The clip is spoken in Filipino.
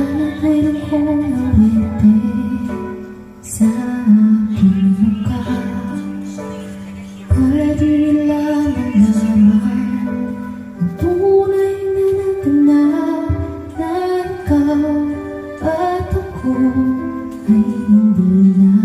Hanap rin akong nawiti sa aking mukha, para di nila malaman ang tunay na naganap, na ikaw at ako ay hindi na